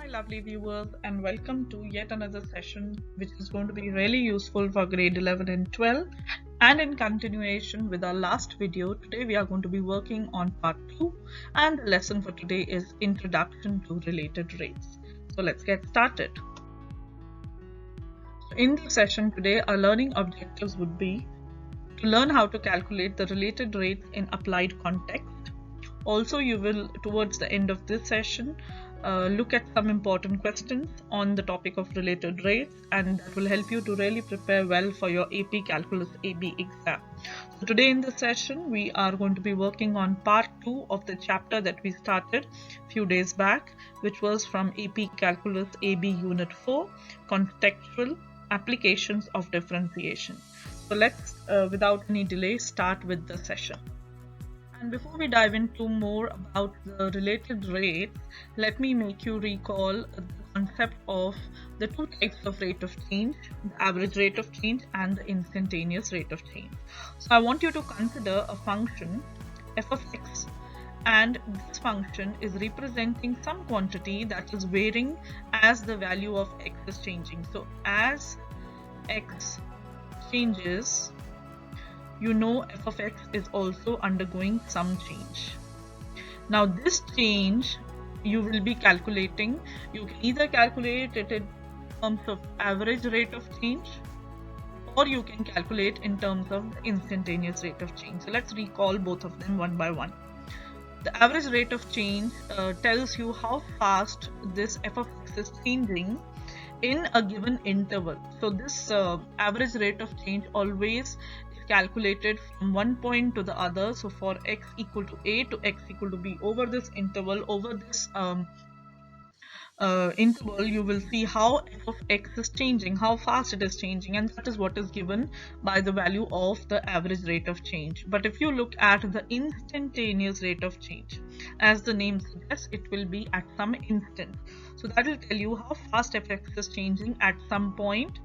Hi, lovely viewers, and welcome to yet another session which is going to be really useful for grade 11 and 12. And in continuation with our last video, today we are going to be working on part 2, and the lesson for today is Introduction to Related Rates. So let's get started. In this session today, our learning objectives would be to learn how to calculate the related rates in applied context. Also, you will, towards the end of this session, look at some important questions on the topic of related rates, and that will help you to really prepare well for your AP Calculus AB exam. So today in this session, we are going to be working on part 2 of the chapter that we started a few days back, which was from AP Calculus AB Unit 4, Contextual Applications of Differentiation. So let's, without any delay, start with the session. And before we dive into more about the related rates, let me make you recall the concept of the two types of rate of change, the average rate of change and the instantaneous rate of change. So I want you to consider a function f of x, and this function is representing some quantity that is varying as the value of x is changing. So as x changes, you know f of x is also undergoing some change. Now this change you will be calculating. You can either calculate it in terms of average rate of change, or you can calculate in terms of the instantaneous rate of change. So let's recall both of them one by one. The average rate of change tells you how fast this f of x is changing in a given interval. So this average rate of change always calculated from one point to the other. So for x equal to a to x equal to b, over this interval, interval, you will see how f of x is changing, how fast it is changing, and that is what is given by the value of the average rate of change. But if you look at the instantaneous rate of change, as the name suggests, it will be at some instant. So that will tell you how fast f of x is changing at some point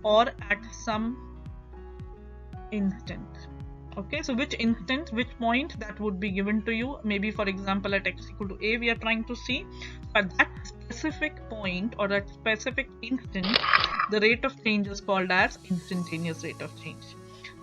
or at some instant. Okay, so which instant, which point, that would be given to you. Maybe for example at x equal to a we are trying to see, at that specific point or that specific instant, the rate of change is called as instantaneous rate of change.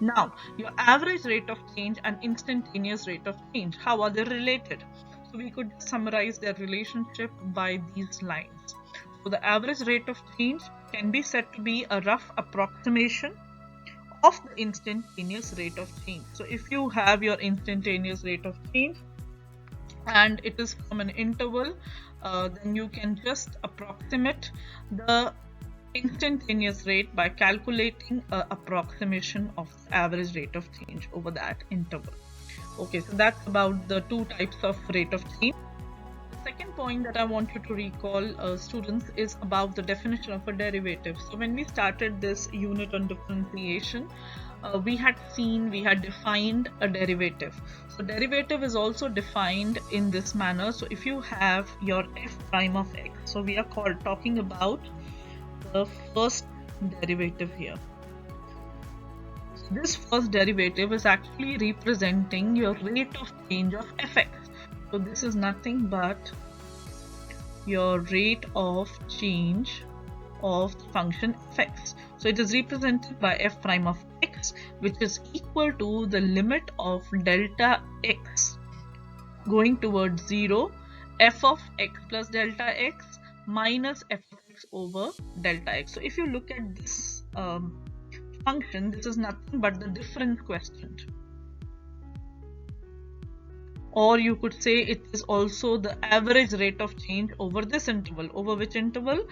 Now your average rate of change and instantaneous rate of change, how are they related? So we could summarize their relationship by these lines. So the average rate of change can be said to be a rough approximation of the instantaneous rate of change. So if you have your instantaneous rate of change and it is from an interval, then you can just approximate the instantaneous rate by calculating an approximation of the average rate of change over that interval. Okay, so that's about the two types of rate of change. Second point that I want you to recall, students, is about the definition of a derivative. So when we started this unit on differentiation, we had defined a derivative. So derivative is also defined in this manner. So if you have your f prime of x, so we are talking about the first derivative here. So this first derivative is actually representing your rate of change of fx. So this is nothing but your rate of change of the function fx. So it is represented by f prime of x, which is equal to the limit of delta x going towards 0, f of x plus delta x minus f of x over delta x. So if you look at this function, this is nothing but the difference question. Or you could say it is also the average rate of change over this interval. Over which interval?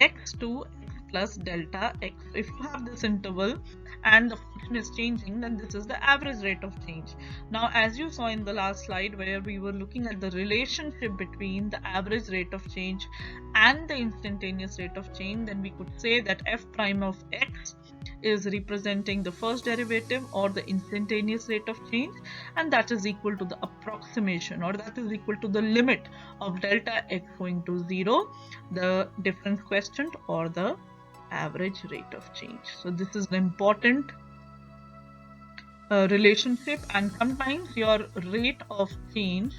X to x plus delta x. If you have this interval and the function is changing, then this is the average rate of change. Now, as you saw in the last slide where we were looking at the relationship between the average rate of change and the instantaneous rate of change, then we could say that f prime of x is representing the first derivative or the instantaneous rate of change, and that is equal to the approximation, or that is equal to the limit of delta x going to 0, the difference quotient, or the average rate of change. So this is an important relationship, and sometimes your rate of change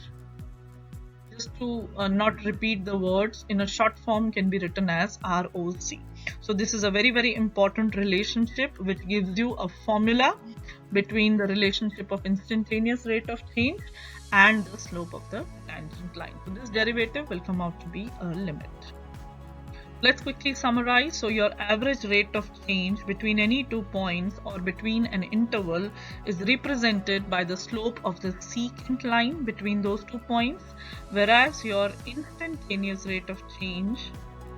just to not repeat the words, in a short form can be written as ROC. So this is a very, very important relationship which gives you a formula between the relationship of instantaneous rate of change and the slope of the tangent line. So this derivative will come out to be a limit. Let's quickly summarize. So your average rate of change between any 2 points or between an interval is represented by the slope of the secant line between those 2 points, whereas your instantaneous rate of change,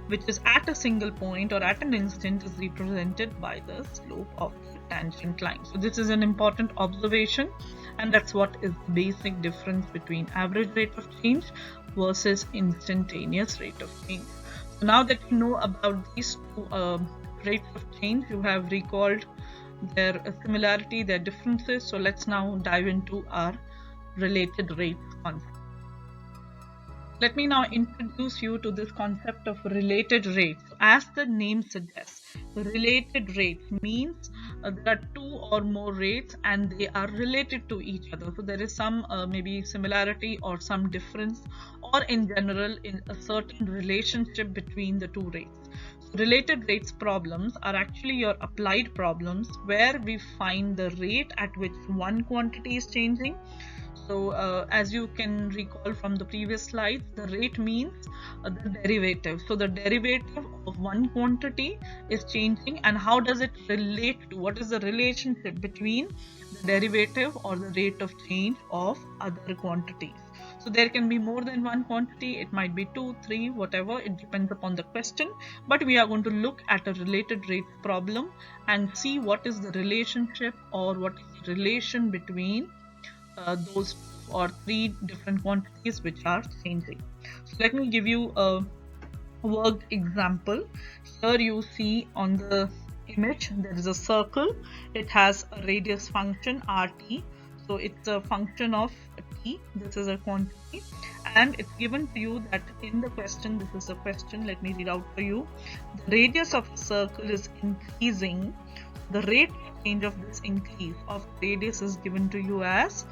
which is at a single point or at an instant, is represented by the slope of the tangent line. So this is an important observation, and that's what is the basic difference between average rate of change versus instantaneous rate of change. So now that you know about these two rates of change, you have recalled their similarity, their differences. So let's now dive into our related rates concept. Let me now introduce you to this concept of related rates. As the name suggests, related rates means there are 2 or more rates and they are related to each other. So there is some maybe similarity or some difference, or in general in a certain relationship between the 2 rates. So related rates problems are actually your applied problems where we find the rate at which one quantity is changing. So as you can recall from the previous slides, the rate means the derivative. So the derivative of one quantity is changing, and how does it relate to, what is the relationship between the derivative or the rate of change of other quantities. So there can be more than one quantity, it might be 2, 3, whatever, it depends upon the question. But we are going to look at a related rates problem and see what is the relationship or what is the relation between those 2 or 3 different quantities which are changing. So let me give you a worked example. Here you see on the image there is a circle. It has a radius function RT. So it's a function of t. This is a quantity, and it's given to you that in the question, this is a question, let me read out for you. The radius of the circle is increasing. The rate of change of this increase of radius is given to you as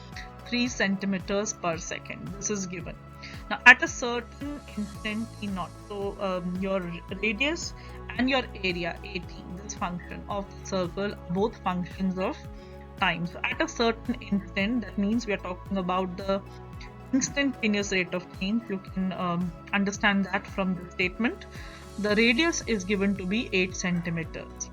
3 centimeters per second. This is given. Now at a certain instant t0, so your radius and your area at, this function of the circle, both functions of time. So at a certain instant, that means we are talking about the instantaneous rate of change. You can understand that from the statement. The radius is given to be 8 centimeters.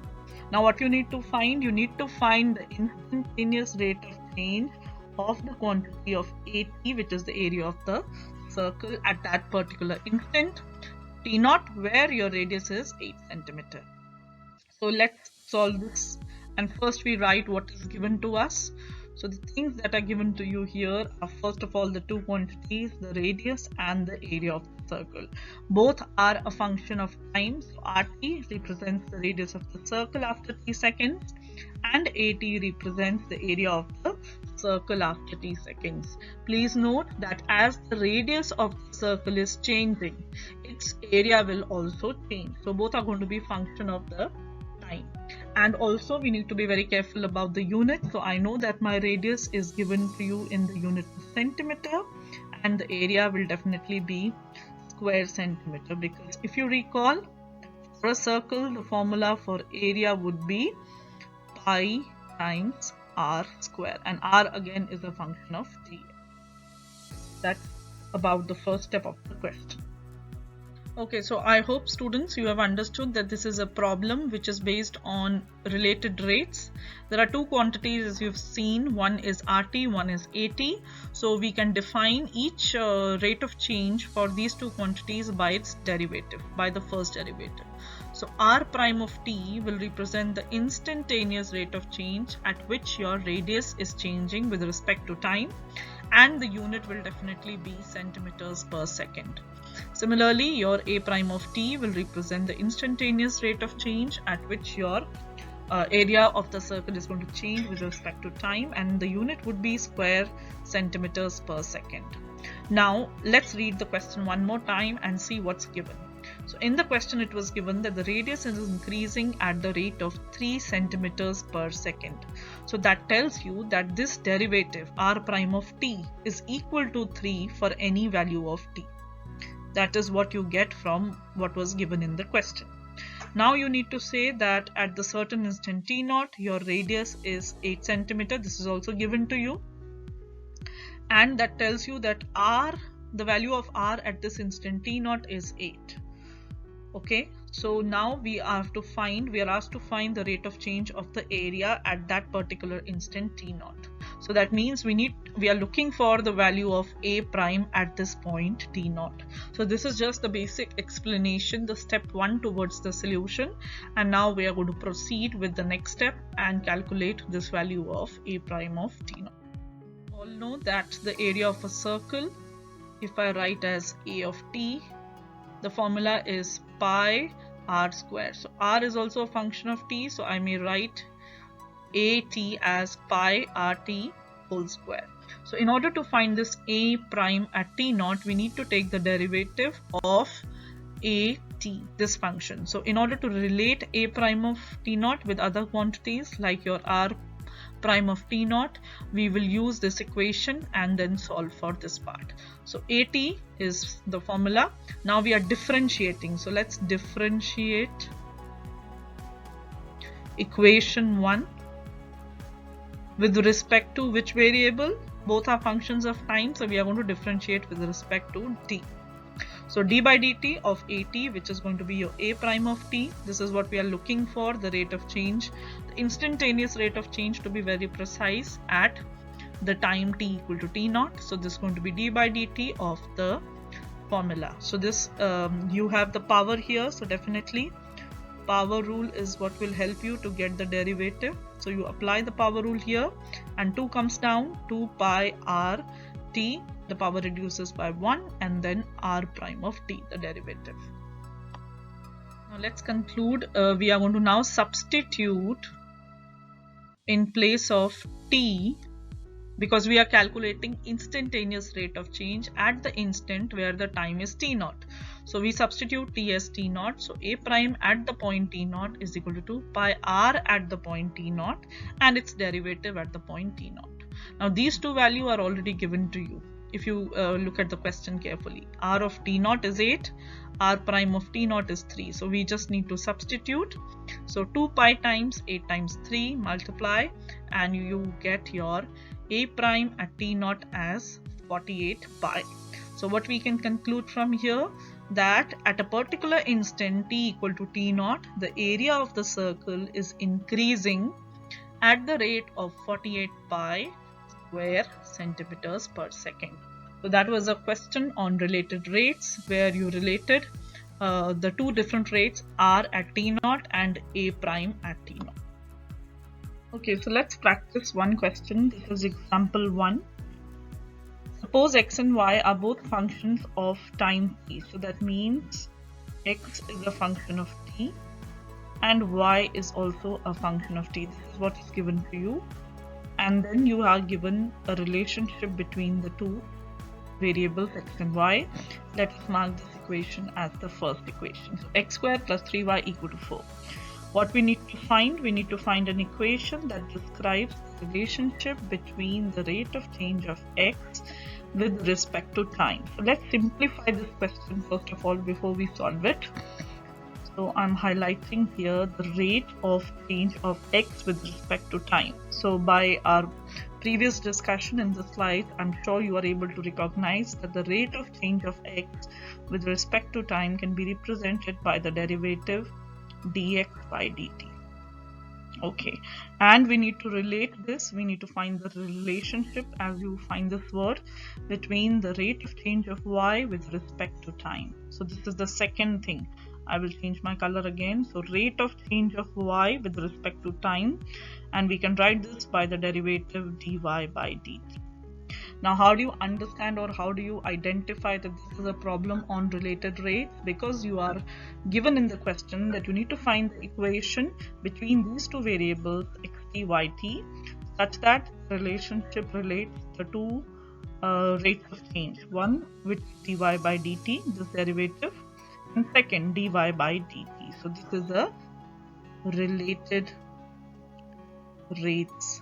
Now what you need to find? You need to find the instantaneous rate of change of the quantity of AT, which is the area of the circle at that particular instant, T0, where your radius is 8 centimeters. So let's solve this, and first we write what is given to us. So the things that are given to you here are first of all the 2 quantities, the radius and the area of the circle. Both are a function of time. So RT represents the radius of the circle after t seconds, and AT represents the area of the circle after t seconds. Please note that as the radius of the circle is changing, its area will also change. So both are going to be function of the time. And also we need to be very careful about the unit. So I know that my radius is given to you in the unit of centimeter, and the area will definitely be square centimeter, because if you recall, for a circle the formula for area would be pi times r square, and r again is a function of t. That's about the first step of the question. Okay, so I hope students you have understood that this is a problem which is based on related rates. There are 2 quantities as you've seen, one is RT, one is AT. So we can define each rate of change for these 2 quantities by its derivative, by the first derivative. So r prime of t will represent the instantaneous rate of change at which your radius is changing with respect to time, and the unit will definitely be centimeters per second. Similarly, your a prime of t will represent the instantaneous rate of change at which your area of the circle is going to change with respect to time, and the unit would be square centimeters per second. Now let's read the question one more time and see what's given. So in the question it was given that the radius is increasing at the rate of 3 centimeters per second. So that tells you that this derivative r prime of t is equal to 3 for any value of t. That is what you get from what was given in the question. Now you need to say that at the certain instant t0 your radius is 8 centimeter. This is also given to you, and that tells you that the value of r at this instant t0 is 8. Okay, so now we are asked to find the rate of change of the area at that particular instant t0. So that means we are looking for the value of a prime at this point t0. So this is just the basic explanation, the step 1 towards the solution, and now we are going to proceed with the next step and calculate this value of a prime of t0. All know that the area of a circle, if I write as a of t, the formula is pi r square. So r is also a function of t, so I may write at as pi rt whole square. So in order to find this a prime at t0, we need to take the derivative of at, this function. So in order to relate a prime of t0 with other quantities like your r prime of t0, we will use this equation and then solve for this part. So at is the formula. Now we are differentiating, so let's differentiate equation 1 with respect to which variable? Both are functions of time, so we are going to differentiate with respect to t. So d by dt of at, which is going to be your a prime of t, this is what we are looking for, the rate of change, the instantaneous rate of change to be very precise at the time t equal to t0. So this is going to be d by dt of the formula. So this you have the power here, so definitely power rule is what will help you to get the derivative. So you apply the power rule here and 2 comes down, 2 pi r t, the power reduces by 1, and then r prime of t, the derivative. Now let's conclude. We are going to now substitute in place of t, because we are calculating instantaneous rate of change at the instant where the time is t0. So we substitute t as t0. So a prime at the point t0 is equal to 2 pi r at the point t0 and its derivative at the point t0. Now these two values are already given to you. If you look at the question carefully, r of t0 is 8, r prime of t0 is 3. So we just need to substitute. So 2 pi times 8 times 3, multiply, and you get your a prime at t0 as 48 pi. So what we can conclude from here, that at a particular instant t equal to t0, the area of the circle is increasing at the rate of 48 pi square centimeters per second. So that was a question on related rates, where you related the two different rates, r at t0 and a prime at t0. Okay, so let's practice one question. This is example 1. Suppose x and y are both functions of time t. So that means x is a function of t and y is also a function of t. This is what is given to you. And then you are given a relationship between the two variables x and y. Let us mark this equation as the first equation. So x squared plus 3y equal to 4. What we need to find? We need to find an equation that describes the relationship between the rate of change of x with respect to time. So let's simplify this question first of all before we solve it. So I'm highlighting here the rate of change of x with respect to time. So by our previous discussion in the slide, I'm sure you are able to recognize that the rate of change of x with respect to time can be represented by the derivative dx by dt. Okay, and we need to relate this, we need to find the relationship, as you find this word, between the rate of change of y with respect to time. So this is the second thing. I will change my color again. So rate of change of y with respect to time, and we can write this by the derivative dy by dt. Now how do you understand or how do you identify that this is a problem on related rates? Because you are given in the question that you need to find the equation between these two variables xt, yt, such that relationship relates the two rates of change. One with dy by dt, this derivative, and second dy by dt. So this is a related rates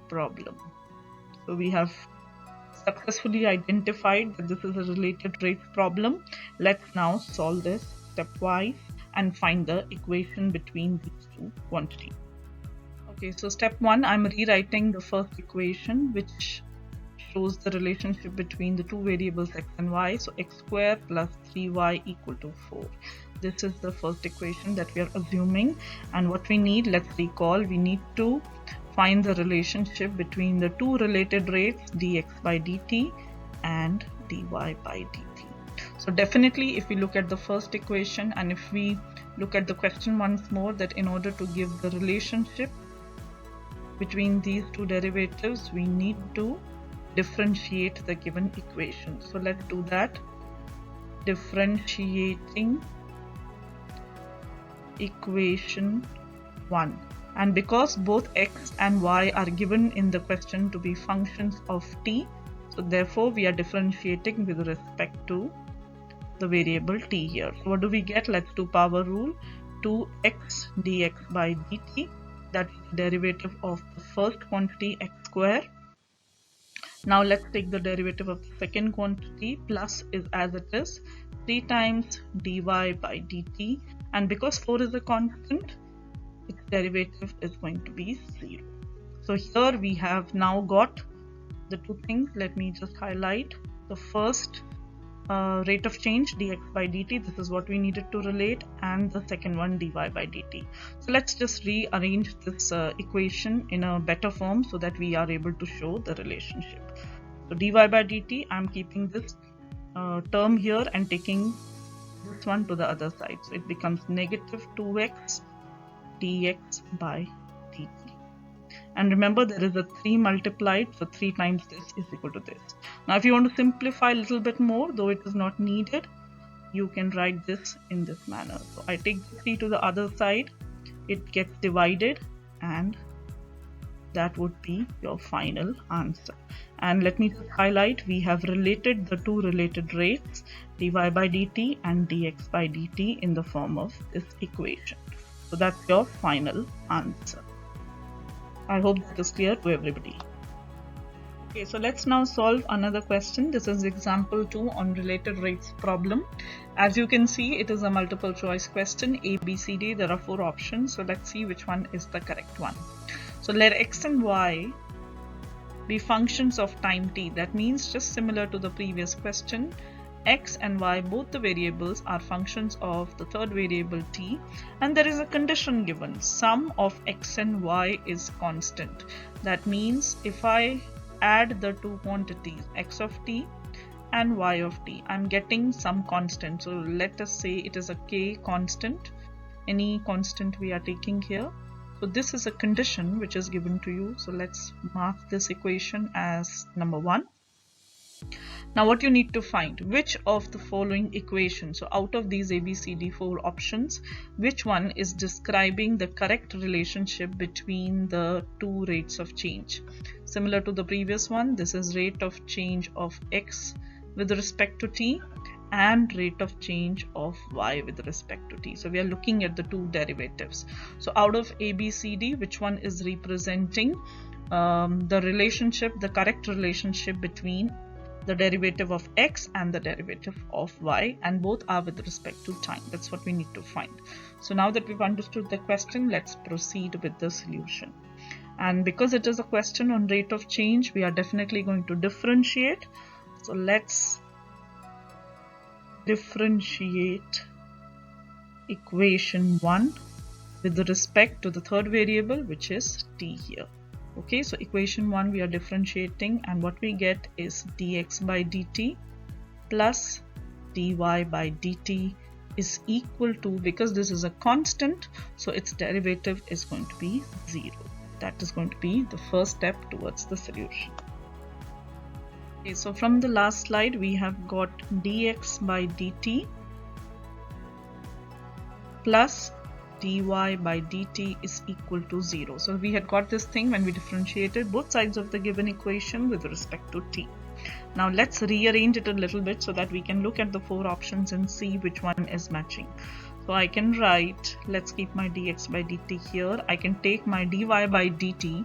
problem. So we have successfully identified that this is a related rates problem. Let's now solve this stepwise and find the equation between these two quantities. Okay, so step 1, I'm rewriting the first equation which shows the relationship between the two variables x and y. So x square plus 3y equal to 4. This is the first equation that we are assuming, and what we need, let's recall, we need to find the relationship between the two related rates dx by dt and dy by dt. So definitely if we look at the first equation and if we look at the question once more, that in order to give the relationship between these two derivatives we need to differentiate the given equation. So let's do that. Differentiating equation 1, and because both x and y are given in the question to be functions of t, so therefore we are differentiating with respect to the variable t here. So what do we get? Let's do power rule. 2x dx by dt, that is the derivative of the first quantity x square. Now let's take the derivative of the second quantity, plus is as it is 3 times dy by dt, and because 4 is a constant, its derivative is going to be 0. So here we have now got the two things. Let me just highlight the first rate of change dx by dt, this is what we needed to relate, and the second one dy by dt. So let's just rearrange this equation in a better form so that we are able to show the relationship. So dy by dt, I'm keeping this term here and taking this one to the other side, so it becomes negative 2x dx by dt. And remember, there is a 3 multiplied, so 3 times this is equal to this. Now if you want to simplify a little bit more, though it is not needed, you can write this in this manner. So I take the 3 to the other side, it gets divided, and that would be your final answer. And let me just highlight, we have related the two related rates dy by dt and dx by dt in the form of this equation. So that's your final answer. I hope that is clear to everybody. Okay, so let's now solve another question. This is example 2 on related rates problem. As you can see, it is a multiple choice question, A, B, C, D. There are 4 options. So let's see which one is the correct one. So let x and y be functions of time t. That means just similar to the previous question, x and y, both the variables, are functions of the third variable t, and there is a condition given, sum of x and y is constant. That means if I add the two quantities x of t and y of t, I'm getting some constant. So let us say it is a k constant, any constant we are taking here. So this is a condition which is given to you. So let's mark this equation as number 1. Now what you need to find, which of the following equations, so out of these A, B, C, D 4 options, which one is describing the correct relationship between the two rates of change. Similar to the previous one, this is rate of change of x with respect to t and rate of change of y with respect to t. So we are looking at the two derivatives. So out of A, B, C, D, which one is representing the relationship, the correct relationship between the derivative of x and the derivative of y, and both are with respect to time. That's what we need to find. So now that we've understood the question, let's proceed with the solution. And because it is a question on rate of change, we are definitely going to differentiate. So let's differentiate equation 1 with respect to the third variable, which is t here. Okay, so equation 1 we are differentiating, and what we get is dx by dt plus dy by dt is equal to, because this is a constant, so its derivative is going to be 0. That is going to be the first step towards the solution. Okay, so from the last slide we have got dx by dt plus dy by dt is equal to 0. So we had got this thing when we differentiated both sides of the given equation with respect to t. Now let's rearrange it a little bit so that we can look at the 4 options and see which one is matching. So I can write, let's keep my dx by dt here. I can take my dy by dt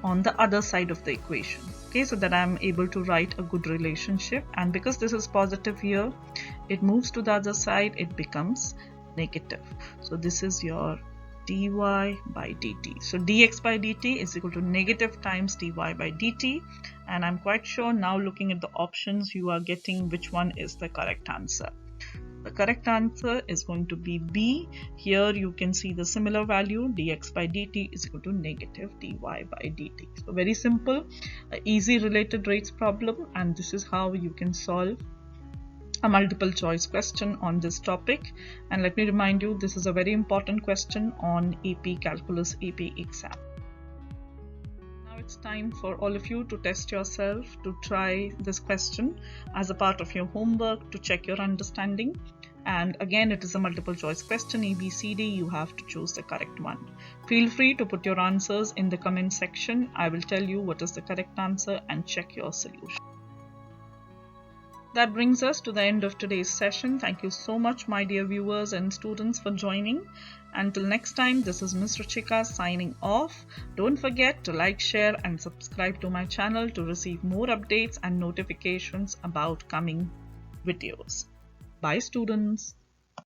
on the other side of the equation, okay, so that I'm able to write a good relationship. And because this is positive here, it moves to the other side, it becomes negative. So this is your dy by dt. So dx by dt is equal to negative times dy by dt, and I'm quite sure now, looking at the options, you are getting which one is the correct answer. The correct answer is going to be B. Here you can see the similar value, dx by dt is equal to negative dy by dt. So very simple, easy related rates problem, and this is how you can solve a multiple choice question on this topic. And let me remind you, this is a very important question on AP Calculus AP exam. Now it's time for all of you to test yourself, to try this question as a part of your homework to check your understanding. And again, it is a multiple choice question, ABCD. You have to choose the correct one. Feel free to put your answers in the comment section. I will tell you what is the correct answer and check your solution. That brings us to the end of today's session. Thank you so much, my dear viewers and students, for joining. Until next time, this is Ms. Ruchika signing off. Don't forget to like, share and subscribe to my channel to receive more updates and notifications about coming videos. Bye students.